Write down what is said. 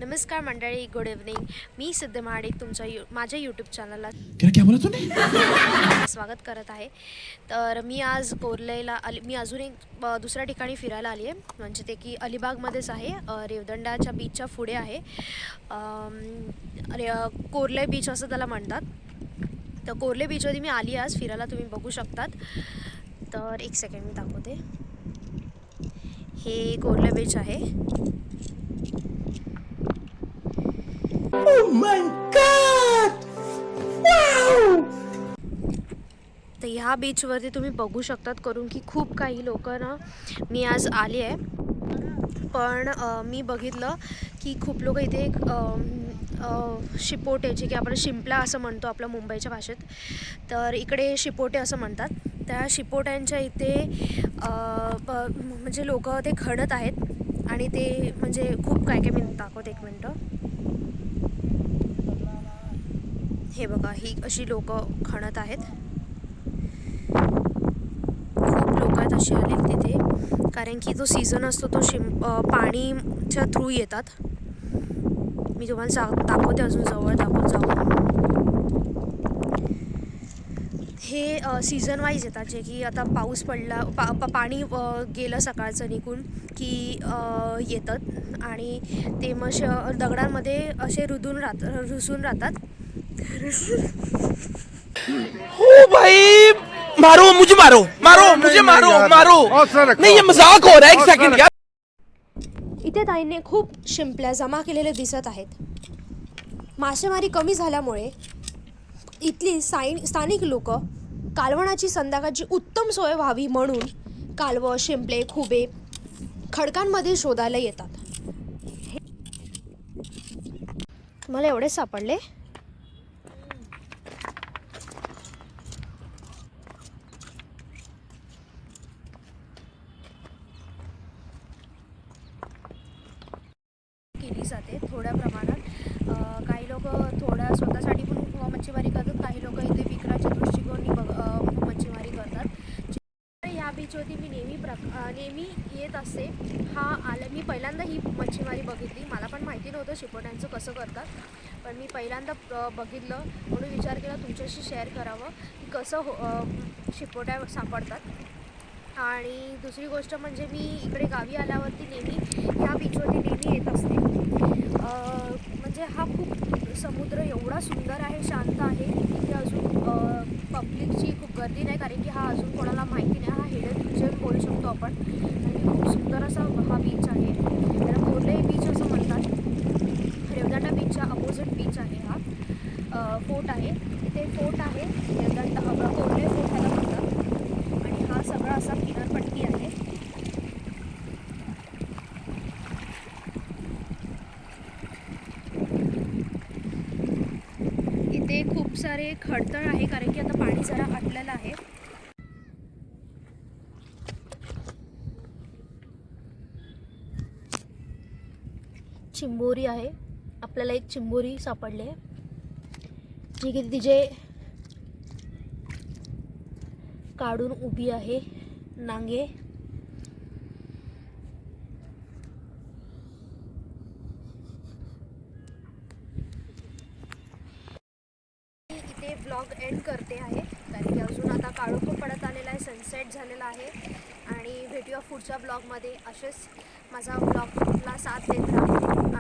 नमस्कार मंडळी, good evening. मी सिद्ध महाडिक तुमच्या माझ्या यूट्यूब चॅनलला क्या बोला तूने? स्वागत करत आहे. तर मी आज कोर्लेला मी अजून एक दुसऱ्या ठिकाणी फिरायला आली आहे, म्हणजे ते की अलिबागमध्येच आहे. रेवदंडाच्या बीचच्या पुढे आहे. कोर्ले बीच असं त्याला म्हणतात. तर कोर्ले बीचवरती मी आली आज फिरायला, तुम्ही बघू शकतात. तर एक सेकंड मी दाखवते. हे कोर्ले बीच आहे. Oh my God! Wow! तर ह्या बीचवरती तुम्ही बघू शकतात करून की खूप काही लोक ना, मी आज आली आहे पण मी बघितलं की खूप लोक इथे शिपोटे, जे की आपण शिंपला असं म्हणतो आपल्या मुंबईच्या भाषेत, तर इकडे शिपोटे असं म्हणतात. त्या शिपोट्यांच्या इथे म्हणजे लोक ते खणत आहेत आणि ते म्हणजे खूप काय काय, मी दाखवते एक मिनटं. हे बघा, ही अशी लोक खणत आहेत. खूप लोक आहेत अशी आलेली तिथे, कारण की जो सीझन असतो तो पाणीच्या थ्रू येतात. मी तुम्हाला दाखवते, अजून जवळ जाऊन. हे सीझन वाईज येतात, जे की आता पाऊस पडला, पाणी गेलं सकाळचं निघून की येतात आणि ते मग दगडांमध्ये असे रुसून राहतात. ओ भाई, मारो मुझे, मारो मुझे, मारो नहीं, ये मजाक हो रहा है. एक सेकंड यार. इथे ताईंनी खूप शिंपल्या जमा केलेले दिसत आहेत. मासेमारी कमी झाल्यामुळे इथली स्थानिक लोक कालवणाची संध्याकाळची उत्तम सोय व्हावी म्हणून कालवं, शिंपले, खुबे खडकांमध्ये शोधायला येतात. तुम्हाला एवढेच सापडले? केली जाते थोड्या प्रमाणात. काही लोक थोड्या स्वतःसाठी पण मच्छीमारी करतात, काही लोक इथे विक्राच्या दृष्टिकोनी मच्छीमारी करतात. ह्या बीचवरती मी नेहमी येत असते. मी पहिल्यांदा ही मच्छीमारी बघितली. मला पण माहिती नव्हतं शिपोट्यांचं कसं करतात, पण मी पहिल्यांदा बघितलं म्हणून विचार केला तुमच्याशी शेअर करावं की कसं शिपोट्या सापडतात. आणि दुसरी गोष्ट म्हणजे मी इकडे गावी आल्यावरती ह्या बीचवरती नेहमी येत असते. म्हणजे हा खूप समुद्र एवढा सुंदर आहे, शांत आहे. इथे अजून पब्लिकची खूप गर्दी नाही, कारण की हा अजून कोणाला माहिती नाही. हा हिडन जेम बोलू शकतो आपण. आणि खूप सुंदर असा हा बीच आहे. त्याला कोर्ले बीच असं म्हणतात. रेवदंडा बीचच्या अपोजिट बीच आहे हा. फोर्ट आहे इथे, फोर्ट आहे रेवदंडा, कोर्ले फोर्ट ह्याला म्हणतात. आणि हा सगळा असा किनारपट्टी आहे. इथे खूप सारे खडतळ आहे, कारण की आता पाणी जरा आटलेलं आहे. चिंबोरी आहे. आपल्याला एक चिंबोरी सापडली आहे, जी की तिचे काढून उभी आहे नांगे. इथे ब्लॉग एंड करते आहे, कारण की अजून आता काळोख पण पडत आलेला आहे, सनसेट झालेला आहे. आणि भेटूया पुढच्या ब्लॉगमध्ये. असेच माझा ब्लॉगला साथ देत राहा.